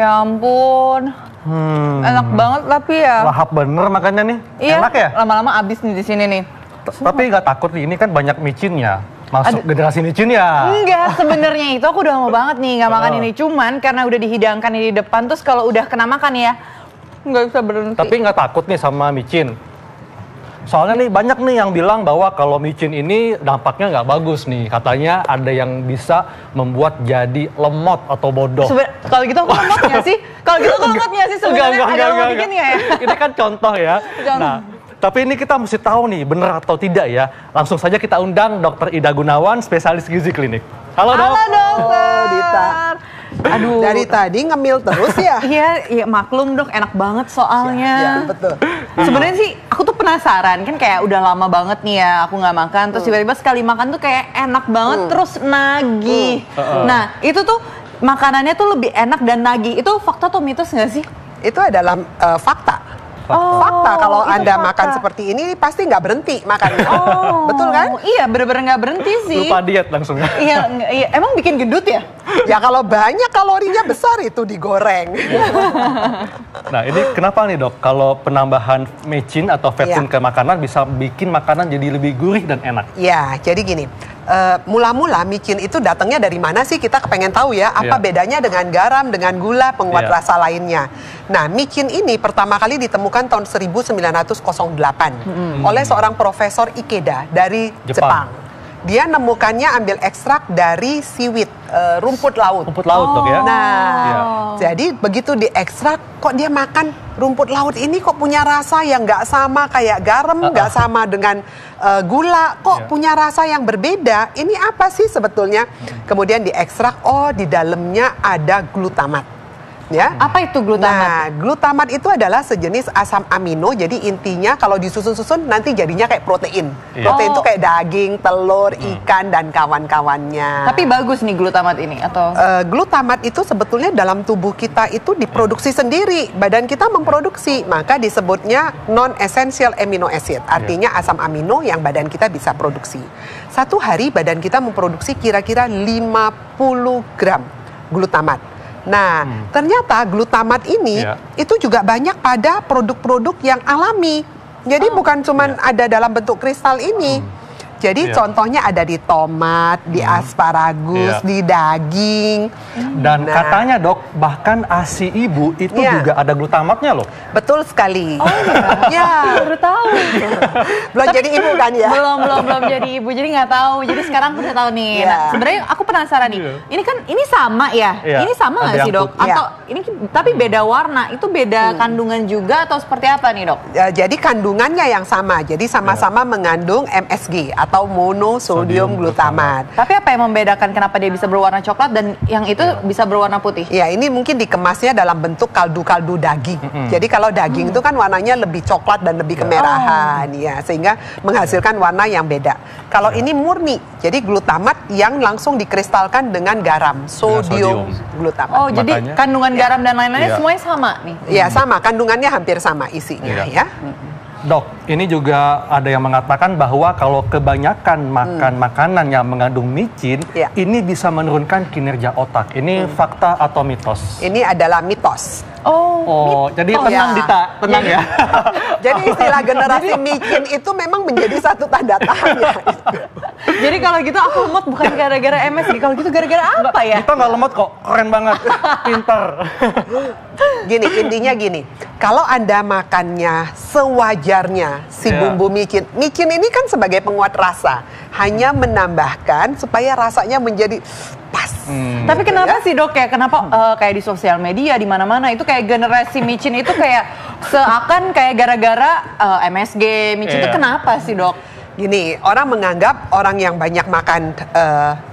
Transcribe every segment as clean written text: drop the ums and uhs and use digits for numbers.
Ya ampun. Enak banget tapi ya. Lahap bener makannya nih. Iya, Enak ya? lama-lama abis nih di sini nih. Tapi nggak takut nih, ini kan banyak micinnya. Masuk generasi micin ya? Enggak, sebenarnya itu aku udah mau banget nih nggak makan ini. Cuman karena udah dihidangkan di depan, terus kalau udah kena makan ya, nggak bisa berhenti. Tapi nggak takut nih sama micin? Soalnya nih banyak nih yang bilang bahwa kalau micin ini dampaknya nggak bagus nih. Katanya ada yang bisa membuat jadi lemot atau bodoh. Kalau gitu aku lemot nggak sih? Kalau gitu aku lemot nggak sih sebenarnya? Ada lemot dikit nggak ya? Ini kan contoh ya. Nah, tapi ini kita mesti tahu nih benar atau tidak ya. Langsung saja kita undang Dr. Ida Gunawan, spesialis gizi klinik. Halo dok. Halo dokter. Dita. Aduh. Dari tadi ngemil terus ya? Iya maklum dok, enak banget soalnya. Iya, betul. Sebenarnya sih aku tuh penasaran, kan kayak udah lama banget nih ya aku nggak makan, terus tiba-tiba sekali makan tuh kayak enak banget, terus nagih. Nah itu tuh makanannya tuh lebih enak dan nagih. Itu fakta atau mitos nggak sih? Itu adalah fakta. Oh, Fakta kalau itu Anda fakta. makan seperti ini pasti nggak berhenti makannya. Betul kan? Iya bener-bener nggak berhenti sih. Lupa diet langsung ya. Iya, emang bikin gendut ya? Ya kalau banyak kalorinya besar itu digoreng. Nah ini kenapa nih dok? Kalau penambahan micin atau vetsin Iya. ke makanan bisa bikin makanan jadi lebih gurih dan enak. Ya, jadi gini. Mula-mula micin itu datangnya dari mana sih? Kita kepengen tahu ya. Apa Iya. bedanya dengan garam, dengan gula, penguat Iya. rasa lainnya. Nah, micin ini pertama kali ditemukan tahun 1908 oleh seorang profesor Ikeda dari Jepang. Jepang. Dia nemukannya ambil ekstrak dari seaweed, rumput laut. Rumput laut dok ya. Nah, Iya. jadi begitu diekstrak, kok dia makan rumput laut ini kok punya rasa yang nggak sama kayak garam, nggak sama dengan gula, kok Iya. punya rasa yang berbeda. Ini apa sih sebetulnya? Kemudian diekstrak, oh di dalamnya ada glutamat. Ya. Apa itu glutamat? Nah, glutamat itu adalah sejenis asam amino. Jadi intinya kalau disusun-susun nanti jadinya kayak protein. Iya. Protein itu Oh. kayak daging, telur, ikan dan kawan-kawannya. Tapi bagus nih glutamat ini atau? Glutamat itu sebetulnya dalam tubuh kita itu diproduksi sendiri. Badan kita memproduksi, maka disebutnya non-essential amino acid. Artinya asam amino yang badan kita bisa produksi. Satu hari badan kita memproduksi kira-kira 50 gram glutamat. Nah, ternyata glutamat ini Iya. itu juga banyak pada produk-produk yang alami. Jadi bukan cuman ada dalam bentuk kristal ini. Jadi Iya. contohnya ada di tomat, di asparagus, Iya. di daging. Dan Nah. katanya dok, bahkan ASI ibu itu Iya. juga ada glutamatnya loh. Betul sekali. Oh Ya, baru tahu. belum jadi ibu kan ya? Belum jadi ibu, jadi nggak tahu. Jadi sekarang aku udah tahu nih. Iya. Nah, sebenarnya aku penasaran nih. Iya. Ini kan ini sama ya? Iya. Ini sama Ada nggak sih yang dok? putih. Atau ini tapi beda warna? Itu beda kandungan juga atau seperti apa nih dok? Jadi kandungannya yang sama. Jadi sama-sama mengandung MSG atau monosodium glutamat. Tapi apa yang membedakan kenapa dia bisa berwarna coklat dan yang itu bisa berwarna putih? Ya, ini mungkin dikemasnya dalam bentuk kaldu-kaldu daging. Jadi kalau daging itu kan warnanya lebih coklat dan lebih kemerahan, ya, sehingga menghasilkan warna yang beda. Kalau ini murni, jadi glutamat yang langsung dikristalkan dengan garam, sodium glutamat. Oh, jadi Makanya- kandungan garam dan lain-lainnya Iya. semuanya sama nih? Ya, sama, kandungannya hampir sama isinya, Iya. ya. Dok, ini juga ada yang mengatakan bahwa kalau kebanyakan makan makanan yang mengandung micin, Iya. ini bisa menurunkan kinerja otak. Ini fakta atau mitos? Ini adalah mitos. Oh, jadi tenang ya. Dita, tenang ya. Jadi istilah generasi micin itu memang menjadi satu tanda tanya. Jadi kalau gitu aku lemot bukan gara-gara MSG, kalau gitu gara-gara apa ya? Kita nggak lemot kok, keren banget, pinter. Gini, intinya gini, kalau Anda makannya sewajarnya si Iya. bumbu micin, micin ini kan sebagai penguat rasa, hanya menambahkan supaya rasanya menjadi pas. Tapi kenapa sih dok ya? Kenapa kayak di sosial media di mana-mana itu kayak generasi micin itu kayak seakan kayak gara-gara MSG micin itu Iya. kenapa sih dok? Gini, orang menganggap orang yang banyak makan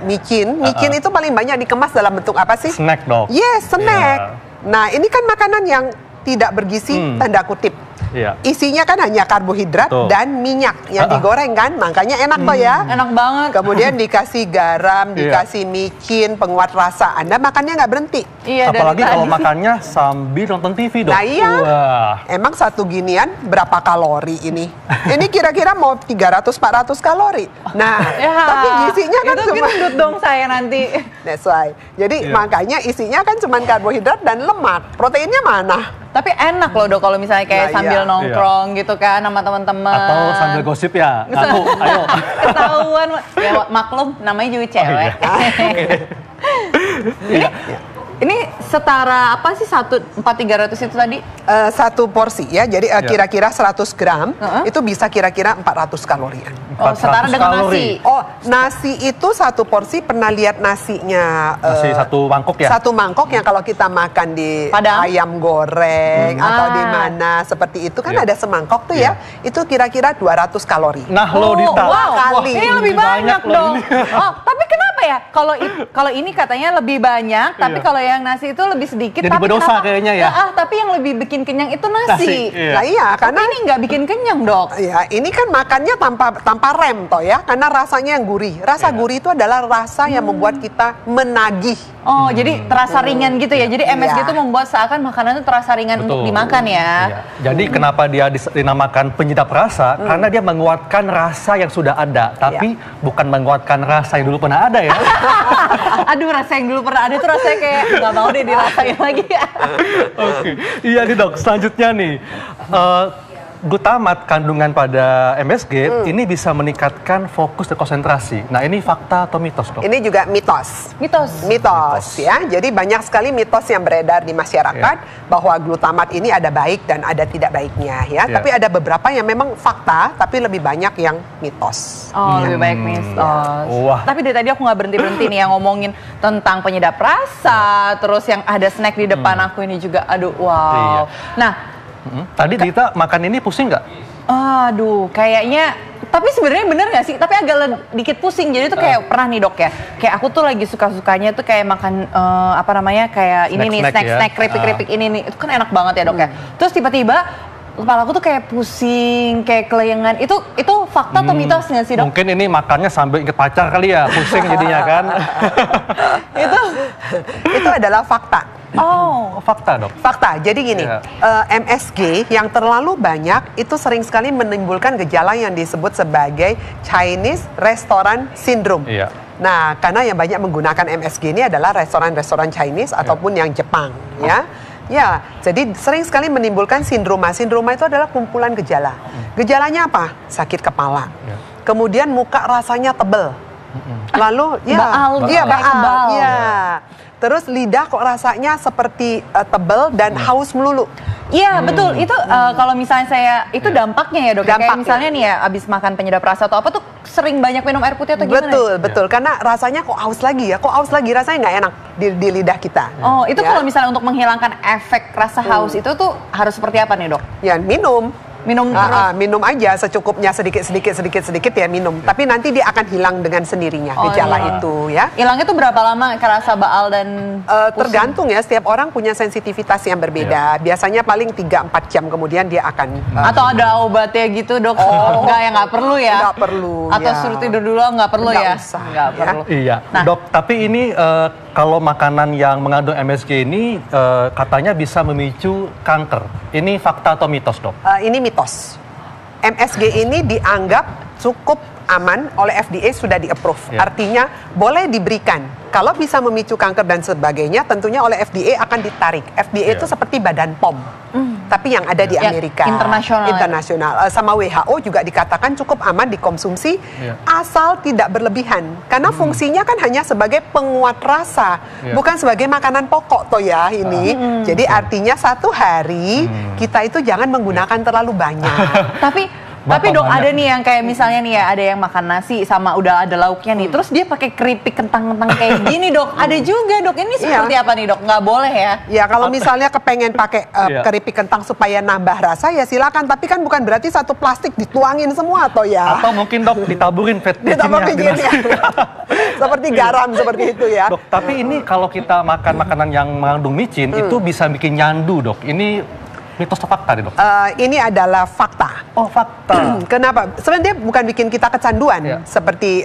micin itu paling banyak dikemas dalam bentuk apa sih? Snack dok. Yes, snack. Iya. Nah, ini kan makanan yang tidak bergizi, tanda kutip. Iya. Isinya kan hanya karbohidrat Tuh. dan minyak yang digoreng kan, makanya enak kok ya. Enak banget. Kemudian dikasih garam, dikasih micin, penguat rasa. Anda makannya nggak berhenti. Iya, dari Apalagi kalau tadi. makannya sambil nonton TV dok. Nah iya. Wah. Emang satu ginian berapa kalori ini? Ini kira-kira mau 300-400 kalori. Nah, Ya. tapi gizinya kan itu gendut dong saya nanti. That's why. Jadi makanya isinya kan cuma karbohidrat dan lemak. Proteinnya mana? Tapi enak loh dok kalau misalnya kayak Nah, sambil iya. nongkrong gitu kan sama teman-teman. Atau sambil gosip ya. Aku, ayo. Ketahuan. Ya maklum namanya juga cewek. Iya. Ini setara apa sih 1.400 itu tadi? Satu porsi ya, jadi kira-kira 100 gram itu bisa kira-kira 400 kalorian. Oh, setara 400 dengan kalori. nasi. Oh, nasi itu satu porsi, pernah lihat nasinya Nasi satu mangkok ya? Satu mangkok yang kalau kita makan di Padang? ayam goreng atau di mana seperti itu kan ada semangkok tuh ya. Itu kira-kira 200 kalori. Nah, lo Dita. Wow, kali. ini lebih banyak Banyak loh dong. ini. Oh, tapi kenapa ya? Kalau ini katanya lebih banyak, tapi kalau yang nasi itu lebih sedikit. Jadi tapi berdosa kenapa- kayaknya ya? Tapi yang lebih bikin kenyang itu nasi. Nasi, iya. Nah iya, Karena karena ini nggak bikin kenyang dok. ya ini kan makannya tanpa rem toh ya, karena rasanya yang gurih. Rasa gurih itu adalah rasa yang membuat kita menagih. Oh, jadi terasa ringan gitu ya. Jadi MSG Iya. itu membuat seakan makanan itu terasa ringan untuk Betul. dimakan ya. Iya. Jadi kenapa dia dinamakan penyedap rasa? Karena dia menguatkan rasa yang sudah ada, tapi bukan menguatkan rasa yang dulu pernah ada ya. Aduh, rasa yang dulu pernah ada tuh rasanya kayak nggak mau deh dirasain lagi ya. Oke, iya nih dok. Selanjutnya nih, glutamat kandungan pada MSG ini bisa meningkatkan fokus dan konsentrasi. Nah ini fakta atau mitos dok? Ini juga mitos. Mitos. Ya, jadi banyak sekali mitos yang beredar di masyarakat bahwa glutamat ini ada baik dan ada tidak baiknya ya. Tapi ada beberapa yang memang fakta, tapi lebih banyak yang mitos. Oh, lebih baik mitos. Wah. Tapi dari tadi aku nggak berhenti nih yang ngomongin tentang penyedap rasa, terus yang ada snack di depan aku ini juga, aduh, wow. Iya. Nah, Tadi Dita makan ini pusing nggak? aduh, kayaknya. Tapi sebenarnya bener nggak sih? Tapi agak dikit pusing. Jadi tuh kayak pernah nih dok ya. Kayak aku tuh lagi suka-sukanya tuh kayak makan apa namanya kayak ini nih snack keripik-keripik ini nih. Itu kan enak banget ya dok ya. Terus tiba-tiba kepala aku tuh kayak pusing, kayak kelayangan. Itu fakta atau mitos nggak sih dok? Mungkin ini makannya sambil inget pacar kali ya, pusing jadinya kan? Itu adalah fakta. Oh, Fakta dok. Fakta, jadi gini, MSG yang terlalu banyak itu sering sekali menimbulkan gejala yang disebut sebagai Chinese Restaurant Syndrome. Iya. Nah, karena yang banyak menggunakan MSG ini adalah restoran-restoran Chinese ataupun yang Jepang, ya. Ya, jadi sering sekali menimbulkan sindroma. Sindroma itu adalah kumpulan gejala. Gejalanya apa? Sakit kepala. Kemudian muka rasanya tebel. Lalu Baal. baal. Ya. Terus lidah kok rasanya seperti tebel dan haus melulu. iya betul. Itu kalau misalnya saya itu dampaknya ya dok. Kayak Dampaknya. misalnya nih ya, abis makan penyedap rasa atau apa tuh sering banyak minum air putih atau gimana? Betul. Karena rasanya kok haus lagi ya. Kok haus lagi, rasanya nggak enak di lidah kita. Oh, itu Ya. kalau misalnya untuk menghilangkan efek rasa haus itu tuh harus seperti apa nih dok? Ya minum. Minum terus? Minum aja secukupnya, sedikit ya minum. Tapi nanti dia akan hilang dengan sendirinya gejala itu ya. Hilangnya tuh berapa lama kerasa baal dan pusing? Tergantung ya, setiap orang punya sensitivitas yang berbeda. Biasanya paling 3-4 jam kemudian dia akan Atau ada obatnya gitu dok? Enggak ya, nggak perlu ya? Nggak perlu, Atau ya. suruh tidur dulu nggak perlu Nggak ya? usah, Nggak ya. perlu. Iya, Nah. dok. Tapi ini kalau makanan yang mengandung MSG ini katanya bisa memicu kanker. Ini fakta atau mitos dok? Ini mitos. MSG ini dianggap cukup aman oleh FDA, sudah di-approve. Ya. Artinya boleh diberikan. Kalau bisa memicu kanker dan sebagainya, tentunya oleh FDA akan ditarik. FDA itu seperti badan POM. Tapi yang ada di Ya, Amerika. internasional. Sama WHO juga dikatakan cukup aman dikonsumsi asal tidak berlebihan. Karena fungsinya kan hanya sebagai penguat rasa, bukan sebagai makanan pokok toh ya ini. Jadi artinya satu hari kita itu jangan menggunakan terlalu banyak. Tapi dok ada nih yang kayak misalnya nih ya, ada yang makan nasi sama udah ada lauknya nih, terus dia pakai keripik kentang-kentang kayak gini dok. Ada juga dok. Ini seperti apa nih dok? Nggak boleh ya? Ya kalau misalnya kepengen pakai keripik kentang supaya nambah rasa ya silakan. Tapi kan bukan berarti satu plastik dituangin semua toh ya. Atau mungkin dok ditaburin Ditaburin ya. Seperti garam seperti itu ya. Dok, tapi ini kalau kita makan makanan yang mengandung micin itu bisa bikin nyandu dok. Ini mitos atau fakta nih dok? Ini adalah fakta. Oh fakta. Kenapa? Sebenarnya dia bukan bikin kita kecanduan seperti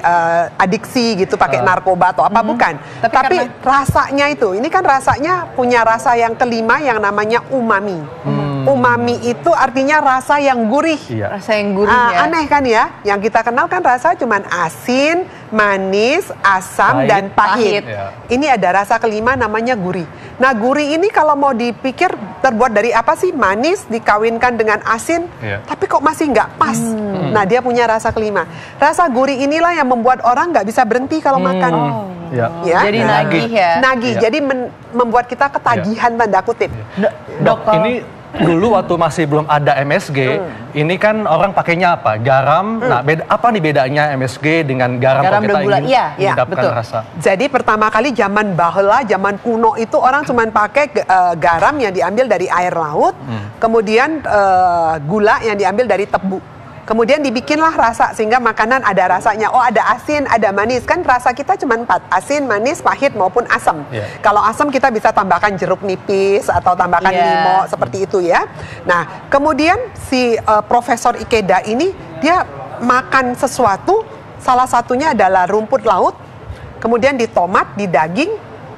adiksi gitu pakai narkoba atau apa, bukan. Tapi rasanya itu, ini kan rasanya punya rasa yang kelima yang namanya umami. Umami itu artinya rasa yang gurih. Iya. Rasa yang gurih ya. Aneh kan ya? Yang kita kenal kan rasa cuman asin, manis, asam, Pahit. dan pahit. Iya. Ini ada rasa kelima namanya gurih. Nah, gurih ini kalau mau dipikir terbuat dari apa sih? Manis dikawinkan dengan asin, Iya. tapi kok masih nggak pas. Nah, dia punya rasa kelima. Rasa gurih inilah yang membuat orang nggak bisa berhenti kalau makan. Ya. Ya. Jadi Nah, nagih ya. Nagih, Iya. jadi membuat kita ketagihan tanda kutip. Dok, ini dulu waktu masih belum ada MSG, ini kan orang pakainya apa? Garam. Nah, apa nih bedanya MSG dengan garam, Garam kalau kita dan gula. ingin Iya, mendapatkan betul. rasa? Jadi pertama kali zaman bahla, zaman kuno itu orang cuma pakai garam yang diambil dari air laut, kemudian gula yang diambil dari tebu. Kemudian dibikinlah rasa sehingga makanan ada rasanya. Oh, ada asin, ada manis. Kan rasa kita cuma 4, asin, manis, pahit maupun asam. Yeah. Kalau asam kita bisa tambahkan jeruk nipis atau tambahkan Yeah. limo seperti itu ya. Nah, kemudian si Profesor Ikeda ini dia makan sesuatu, salah satunya adalah rumput laut, kemudian di tomat, di daging,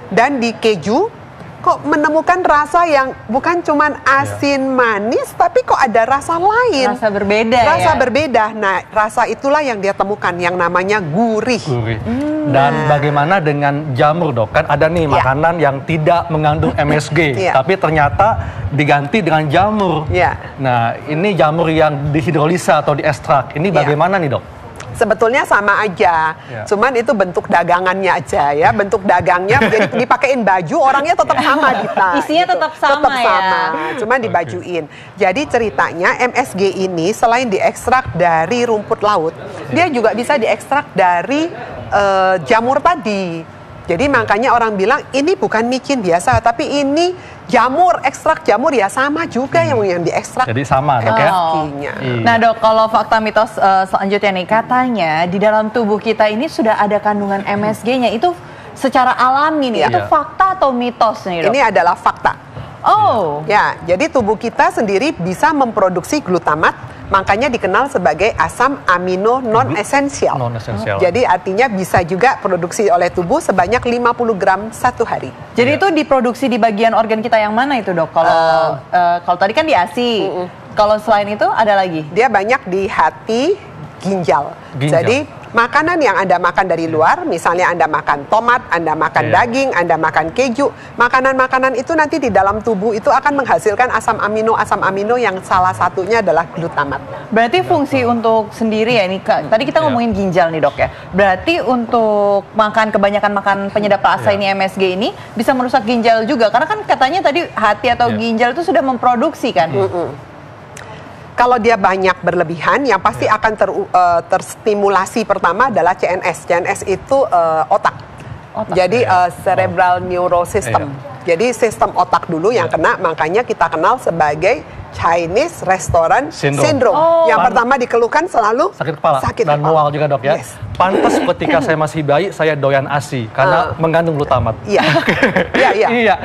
dan di keju. Kok menemukan rasa yang bukan cuman asin manis, tapi kok ada rasa lain. Rasa berbeda Rasa ya. berbeda. Nah, rasa itulah yang dia temukan, yang namanya gurih. Gurih. Dan bagaimana dengan jamur, Dok? Kan ada nih makanan yang tidak mengandung MSG, Iya. tapi ternyata diganti dengan jamur. Iya. Nah, ini jamur yang dihidrolisa atau diekstrak. Ini Iya. bagaimana nih, Dok? Sebetulnya sama aja, Ya. cuman itu bentuk dagangannya aja ya, bentuk dagangnya jadi dipakein baju orangnya tetap sama Dita. Isinya tetap sama tetap ya. sama, cuman dibajuin. Jadi ceritanya MSG ini selain diekstrak dari rumput laut, dia juga bisa diekstrak dari jamur tadi. Jadi makanya orang bilang ini bukan micin biasa, tapi ini jamur, ekstrak jamur ya sama juga yang diekstrak. Jadi sama, Dok ya? MSG-nya. Iya. Nah dok, kalau fakta mitos selanjutnya nih, katanya di dalam tubuh kita ini sudah ada kandungan MSG-nya. Itu secara alami nih, Iya. itu fakta atau mitos nih dok? Ini adalah fakta. Oh, Ya, jadi tubuh kita sendiri bisa memproduksi glutamat, makanya dikenal sebagai asam amino non-esensial. Non-esensial. Jadi artinya bisa juga produksi oleh tubuh sebanyak 50 gram satu hari. jadi itu diproduksi di bagian organ kita yang mana itu dok? Kalau kalau tadi kan di ASI, kalau selain itu ada lagi? Dia banyak di hati, ginjal. Ginjal. Jadi makanan yang Anda makan dari luar, misalnya Anda makan tomat, Anda makan Iya. daging, Anda makan keju, makanan-makanan itu nanti di dalam tubuh itu akan menghasilkan asam amino yang salah satunya adalah glutamat. Berarti fungsi untuk sendiri ya ini Kak. Tadi kita Iya. ngomongin ginjal nih dok ya. Berarti untuk kebanyakan makan penyedap rasa Iya. ini MSG ini bisa merusak ginjal juga. Karena kan katanya tadi hati atau Iya. ginjal itu sudah memproduksi kan. Kalau dia banyak berlebihan, yang pasti akan terstimulasi pertama adalah CNS. CNS itu otak. Jadi cerebral neurosystem. System. Jadi sistem otak dulu yang kena, makanya kita kenal sebagai Chinese Restaurant Syndrome. Oh. Yang pertama dikeluhkan selalu Sakit kepala sakit dan kepala. mual juga, Dok ya. Yes. Pantas ketika saya masih bayi, saya doyan ASI karena mengandung glutamat. Iya. Iya, iya. Iya.